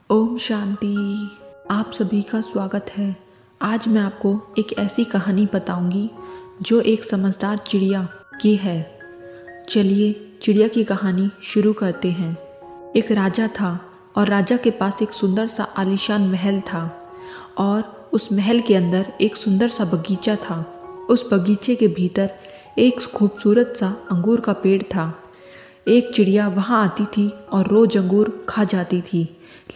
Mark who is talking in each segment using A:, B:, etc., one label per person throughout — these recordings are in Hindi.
A: ओम शांति। आप सभी का स्वागत है। आज मैं आपको एक ऐसी कहानी बताऊंगी जो एक समझदार चिड़िया की है। चलिए चिड़िया की कहानी शुरू करते हैं। एक राजा था और राजा के पास एक सुंदर सा आलीशान महल था और उस महल के अंदर एक सुंदर सा बगीचा था। उस बगीचे के भीतर एक खूबसूरत सा अंगूर का पेड़ था। एक चिड़िया वहाँ आती थी और रोज अंगूर खा जाती थी,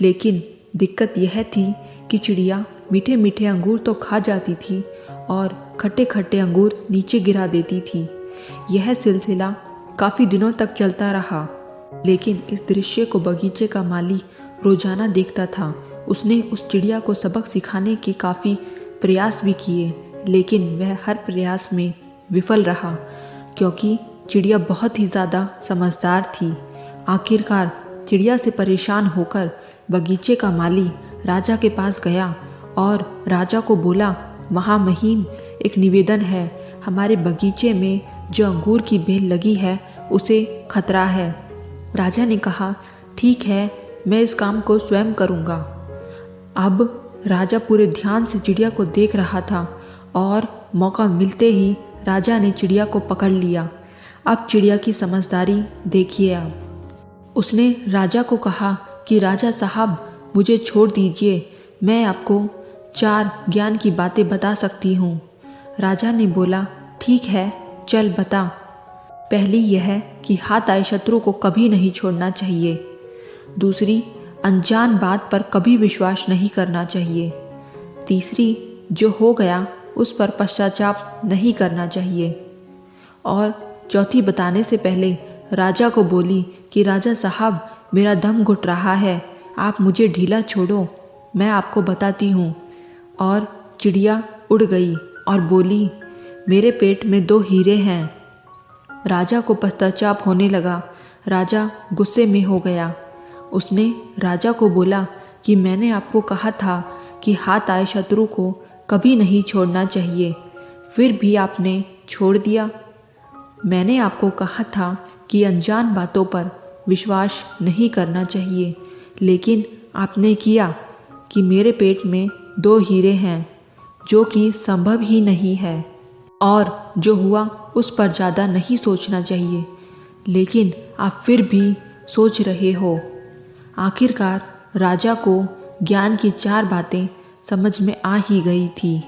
A: लेकिन दिक्कत यह थी कि चिड़िया मीठे मीठे अंगूर तो खा जाती थी और खट्टे खट्टे अंगूर नीचे गिरा देती थी। यह सिलसिला काफ़ी दिनों तक चलता रहा, लेकिन इस दृश्य को बगीचे का माली रोजाना देखता था। उसने उस चिड़िया को सबक सिखाने के काफ़ी प्रयास भी किए, लेकिन वह हर प्रयास में विफल रहा क्योंकि चिड़िया बहुत ही ज़्यादा समझदार थी। आखिरकार चिड़िया से परेशान होकर बगीचे का माली राजा के पास गया और राजा को बोला, वहाँ महीम एक निवेदन है, हमारे बगीचे में जो अंगूर की बेल लगी है उसे खतरा है। राजा ने कहा, ठीक है, मैं इस काम को स्वयं करूँगा। अब राजा पूरे ध्यान से चिड़िया को देख रहा था और मौका मिलते ही राजा ने चिड़िया को पकड़ लिया। अब चिड़िया की समझदारी देखिए। अब उसने राजा को कहा कि राजा साहब, मुझे छोड़ दीजिए, मैं आपको 4 ज्ञान की बातें बता सकती हूँ। राजा ने बोला, ठीक है, चल बता। पहली यह कि हाथ आए शत्रु को कभी नहीं छोड़ना चाहिए। दूसरी, अनजान बात पर कभी विश्वास नहीं करना चाहिए। तीसरी, जो हो गया उस पर पश्चाताप नहीं करना चाहिए। और चौथी बताने से पहले राजा को बोली कि राजा साहब, मेरा दम घुट रहा है, आप मुझे ढीला छोड़ो, मैं आपको बताती हूँ। और चिड़िया उड़ गई और बोली, मेरे पेट में 2 हीरे हैं। राजा को पश्चाताप होने लगा। राजा गुस्से में हो गया। उसने राजा को बोला कि मैंने आपको कहा था कि हाथ आए शत्रु को कभी नहीं छोड़ना चाहिए, फिर भी आपने छोड़ दिया। मैंने आपको कहा था कि अनजान बातों पर विश्वास नहीं करना चाहिए, लेकिन आपने किया कि मेरे पेट में 2 हीरे हैं, जो कि संभव ही नहीं है, और जो हुआ उस पर ज़्यादा नहीं सोचना चाहिए, लेकिन आप फिर भी सोच रहे हो। आखिरकार राजा को ज्ञान की 4 बातें समझ में आ ही गई थी।